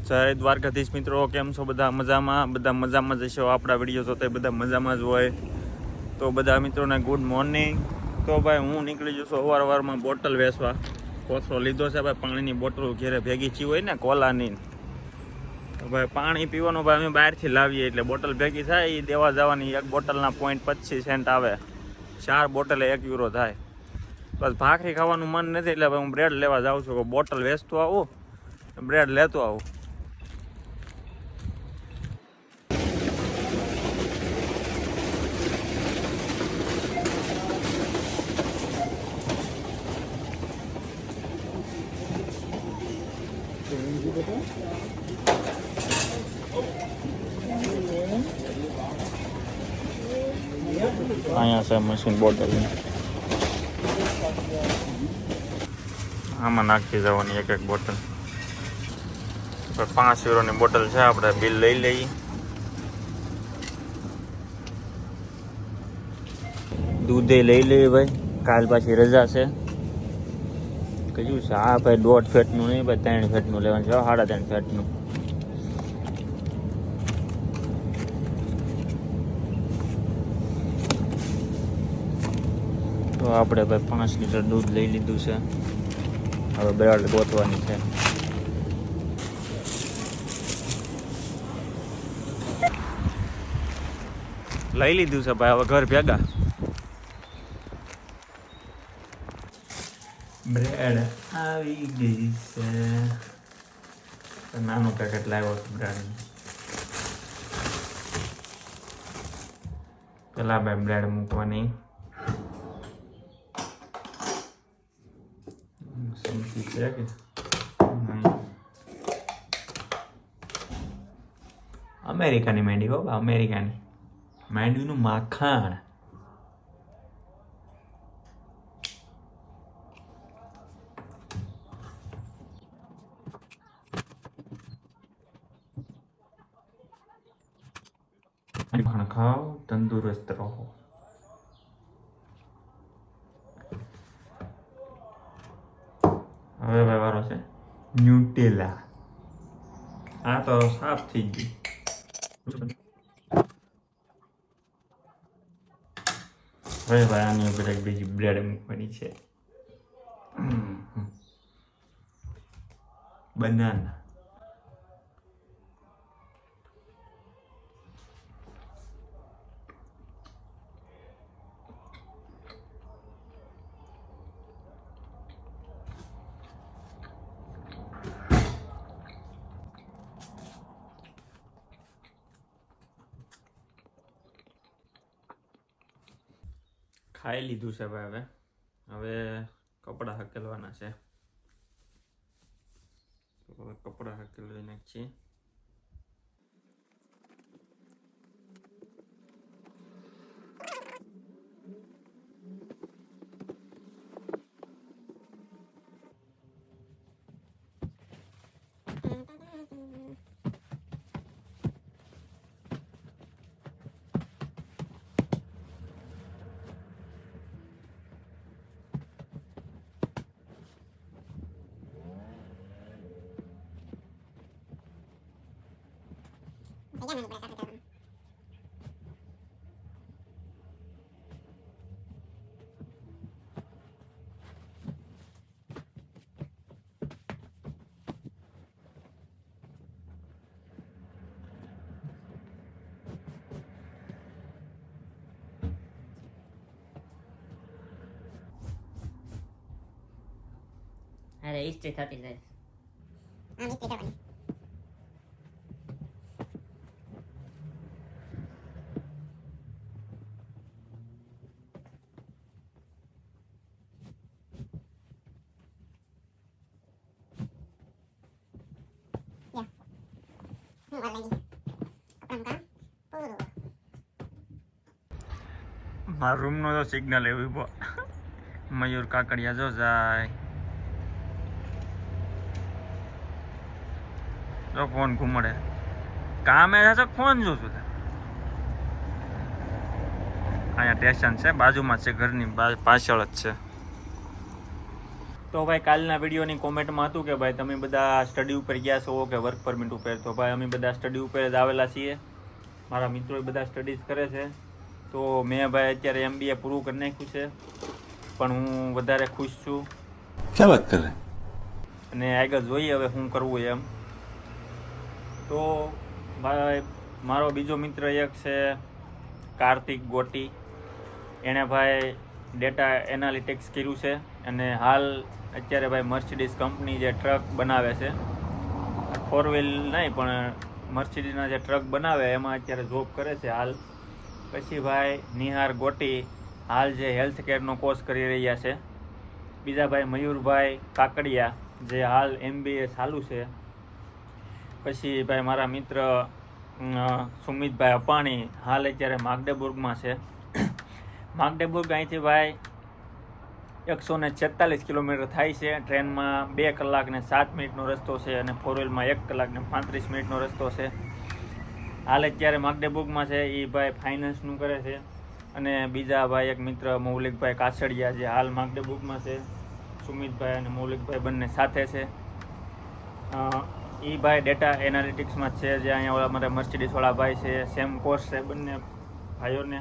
જય દ્વારકાધીશ મિત્રો, કેમ છો બધા? મજામાં જશો. આપણા વિડીયો જોતા બધા મજામાં જ હોય. તો બધા મિત્રોને ગુડ મોર્નિંગ. તો ભાઈ હું નીકળી જઉં છું સવારમાં બોટલ વેચવા. કોથળો લીધો છે ભાઈ, પાણીની બોટલ ઘેરે ભેગી ચી હોય ને કોલાની. તો ભાઈ પાણી પીવાનું ભાઈ અમે બહારથી લાવીએ એટલે બોટલ ભેગી થાય એ દેવા જવાની. એક બોટલના 0.25 આવે, 4 બોટલે €1 થાય. બસ ભાખરી ખાવાનું મન નથી એટલે ભાઈ હું બ્રેડ લેવા જાઉં છું. બોટલ વેચતો આવું, બ્રેડ લેતો આવું. અહીંયા છે મશીન બોટલ, આમાં નાખી જવાની એક બોટલ. €5 બોટલ છે, આપણે બિલ લઈ લઈએ. દૂધે લઈ લઈએ ભાઈ, કાલ પાછી રજા છે. કયું છે આ ભાઈ? 1.5 ફેટનું નહીં ભાઈ, 3 ફેટનું લેવાનું છે, 3.5 ફેટનું. તો આપણે ભાઈ 5 લીટર દૂધ લઈ લીધું છે. હવે બ્રેડ ગોતવાની છે. લઈ લીધું છે ભાઈ, હવે ઘર ભેગા. બ્રેડ આવી ગઈ છે. નાનું પેકેટ લાવ્યો છું બ્રેડ. પેલા ભાઈ બ્રેડ મૂકવાની. સમજી છે કે અમેરિકાની માંડી હો, અમેરિકાની માંડવીનું માખણ. માખણ ખાઓ, તંદુરસ્ત રહો. હવે ભાઈ વારો છે ન્યુટેલા. આ તો સાફ થઈ ગયું. હવે ભાઈ આની ઉપર એક બીજી બ્રેડ મૂકવાની છે. બનાના. ખાઈ લીધું છે ભાઈ. હવે કપડાં હકેલવાના છે. કપડાં હકેલવી નાખીએ. અરે ઇસ્ત્રી થતી જાય. આમ ઇસ્ત્રી કરવાની. મારા રૂમનો તો સિગ્નલ એવું મયુર કાકડિયા જો જાય. જો ફોન ઘુમડે. કામે છે ફોન જોશું. અહીંયા સ્ટેશન છે, બાજુમાં છે, ઘરની પાછળ જ છે. તો ભાઈ કાલના વિડીયોની કોમેન્ટમાં હતું કે ભાઈ તમે બધા સ્ટડી ઉપર ગયા છો કે વર્ક પરમિટ ઉપર. તો ભાઈ અમે બધા સ્ટડી ઉપર જ આવેલા છીએ. મારા મિત્રો બધા સ્ટડીઝ કરે છે. તો મેં ભાઈ અત્યારે MBA પૂરું કરી નાખ્યું છે, પણ હું વધારે ખુશ છું. ક્યાં વાત કરે? અને આગળ જોઈએ હવે શું કરવું એમ. તો ભાઈ મારો બીજો મિત્ર એક છે કાર્તિક ગોટી. એણે ભાઈ ડેટા એનાલિટિક્સ કર્યું છે અને હાલ અત્યારે ભાઈ મર્સિડીઝ કંપની જે ટ્રક બનાવે છે, 4 વ્હીલ નહીં પણ મર્સિડીઝના જે ટ્રક બનાવે એમાં અત્યારે જોબ કરે છે હાલ. પછી ભાઈ નિહાર ગોટી હાલ જે હેલ્થ કેરનો કોર્સ કરી રહ્યા છે. બીજા ભાઈ મયુરભાઈ કાકડિયા જે હાલ MBA ચાલુ છે. પછી ભાઈ મારા મિત્ર સુમિતભાઈ અપાણી હાલ અત્યારે માગડેબુર્ગમાં છે. માગડેબુર્ગ અહીંથી ભાઈ 146 કિલોમીટર થાય છે. ટ્રેનમાં 2 કલાક ને 7 મિનિટનો રસ્તો છે અને 4 વ્હીલમાં 1 કલાક ને 35 મિનિટનો રસ્તો છે. હાલ અત્યારે માગડેબુર્ગમાં છે. એ ભાઈ ફાઇનાન્સનું કરે છે. અને બીજા ભાઈ એક મિત્ર મૌલિકભાઈ કાછડિયા જે હાલ માગડેબુર્ગમાં છે. સુમિતભાઈ અને મૌલિકભાઈ બંને સાથે છે. એ ભાઈ ડેટા એનાલિટિક્સમાં છે, જે અહીંયા ઓલા મારા મર્સિડીઝવાળા ભાઈ છે. સેમ કોર્સ છે બંને ભાઈઓને.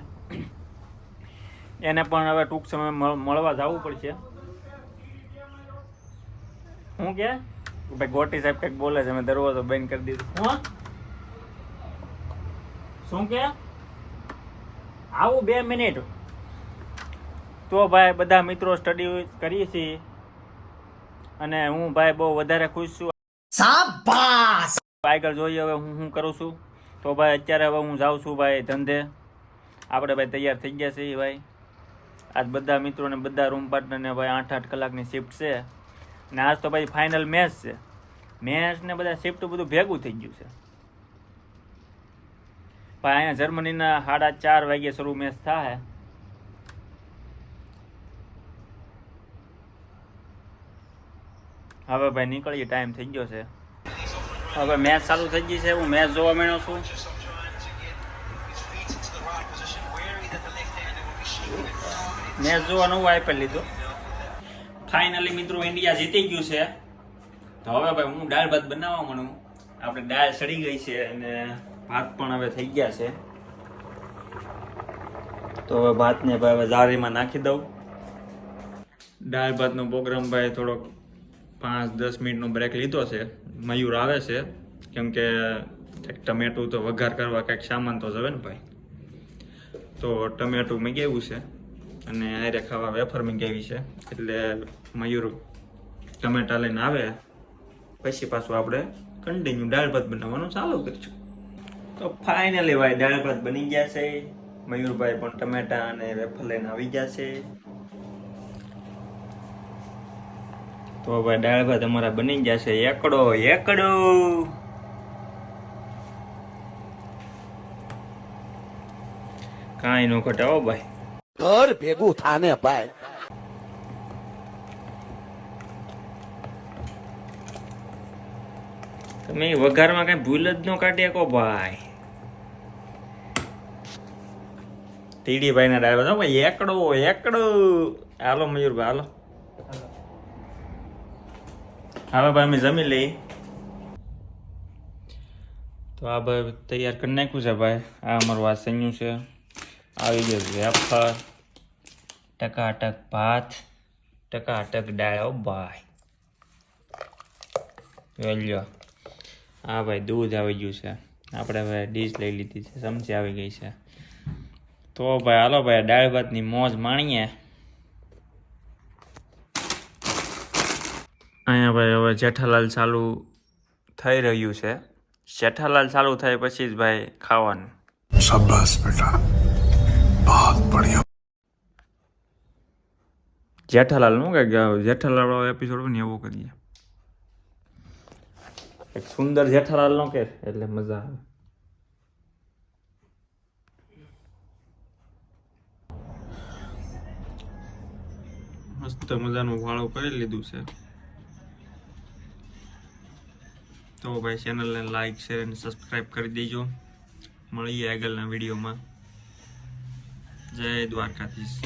એને પણ હવે ટૂંક સમય મળવા જવું પડશે. શું કે ભાઈ ગોટી સાહેબ કંઈક બોલે છે, મેં દરવાજો બંધ કરી દીધો. શું કે આવું 2 મિનિટ. તો ભાઈ બધા મિત્રો સ્ટડી કરીએ છીએ અને હું ભાઈ બહુ વધારે ખુશ છું. શાબાશ. આગળ જોઈએ હવે હું શું કરું છું. તો ભાઈ અત્યારે હવે હું જાઉં છું ભાઈ ધંધે. આપણે ભાઈ તૈયાર થઈ ગયા છીએ ભાઈ. આજ બધા મિત્રોને બધા રૂમ પાર્ટનરને ભાઈ 8-8 કલાકની શિફ્ટ છે. અને આજ તો ભાઈ ફાઇનલ મેચ છે. મેચ ને બધા શિફ્ટ બધું ભેગું થઈ ગયું છે ભાઈ. અહીંયા જર્મનીના 4:30 વાગ્યે શરૂ મેચ થાય. હવે ભાઈ નીકળીએ, ટાઈમ થઈ ગયો છે. હવે મેચ ચાલુ થઈ ગઈ છે. હું મેચ જોવા માંડ્યો છું. મેચ જોવા નવું આઈપીએલ લીધું. ફાઇનલી મિત્રો ઇન્ડિયા જીતી ગયું છે. તો હવે ભાઈ હું દાળ ભાત બનાવવા માંડું. આપણે દાળ સડી ગઈ છે અને ભાત પણ હવે થઈ ગયા છે. તો હવે ભાતને ભાઈ હવે જારીમાં નાખી દઉં. દાળ ભાતનો પ્રોગ્રામ ભાઈ થોડોક 5-10 મિનિટનો બ્રેક લીધો છે. મયુર આવે છે કેમ કે ટમેટું તો વઘાર કરવા કંઈક સામાન તો જવે ને ભાઈ. તો ટમેટું મંગાવ્યું છે અને આરે ખાવા વેફર મંગાવી છે. એટલે મયુર ટમેટા લઈને આવે પછી પાછું આપણે કન્ટિન્યુ દાળ ભાત બનાવવાનું ચાલુ કરીશું. તો ફાઇનલી ભાઈ દાળ ભાત બની ગયા છે. મયુરભાઈ પણ ટમેટા અને વેફર લઈને આવી ગયા છે. તો ભાઈ દાળ ભાત અમારા બની ગયા છે. એકડો કાંઈ નો ઘટે હો ભાઈ. ઘર ભેગું થાને ભાઈ. તમે વઘારમાં કઈ ભૂલ જ ન કાઢી શકો ભાઈ. ટીડીભાઈ ના દાળ ભાત ભાઈ એકડો. હાલો મયુરભાઈ હાલો. હવે ભાઈ અમે જમી લઈ. તો આ ભાઈ તૈયાર કરી નાખ્યું છે ભાઈ. આ અમારું વાસણ્યું છે. આવી ગયો વેફર, ટકાટક ભાત, ટકાટક દાળ ભાઈ. લ્યો આ ભાઈ દૂધ આવી ગયું છે. આપણે હવે ડીશ લઈ લીધી છે. ચમચી આવી ગઈ છે. તો ભાઈ હાલો ભાઈ દાળ ભાતની મોજ માણીએ. અહીંયા ભાઈ હવે જેઠાલાલ ચાલુ થઈ રહ્યું છે. જેઠાલાલ ચાલુ થાય પછી જ ભાઈ ખાવાનું. શાબાશ બેટા, બહુત બઢિયા. જેઠાલાલ નું કે જેઠાલાલ વાળો એપિસોડ ને એવો કરીએ. એક સુંદર જેઠાલાલ નો કે એટલે મજા આવે. મસ્ત મજાનું વાળું કરી લીધું છે. તો ભાઈ ચેનલને લાઈક શેર અને સબસ્ક્રાઈબ કરી દેજો. મળીએ આગળના વિડીયોમાં. જય દ્વારકાધીશ.